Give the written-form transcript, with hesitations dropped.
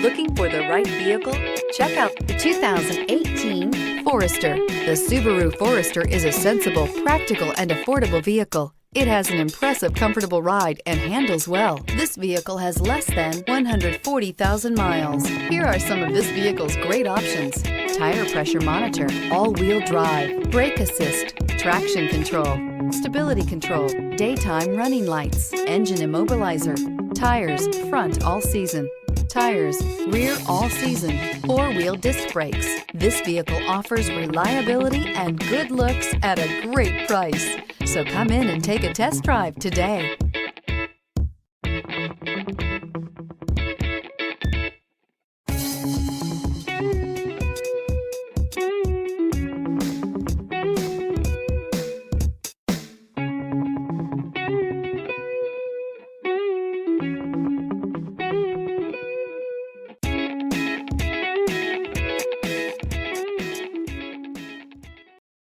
Looking for the right vehicle? Check out the 2018 Forester. The Subaru Forester is a sensible, practical, and affordable vehicle. It has an impressive, comfortable ride and handles well. This vehicle has less than 140,000 miles. Here are some of this vehicle's great options: tire pressure monitor, all-wheel drive, brake assist, traction control, stability control, daytime running lights, engine immobilizer, tires front all season, tires rear all season, four-wheel disc brakes. This vehicle offers reliability and good looks at a great price. So come in and take a test drive today.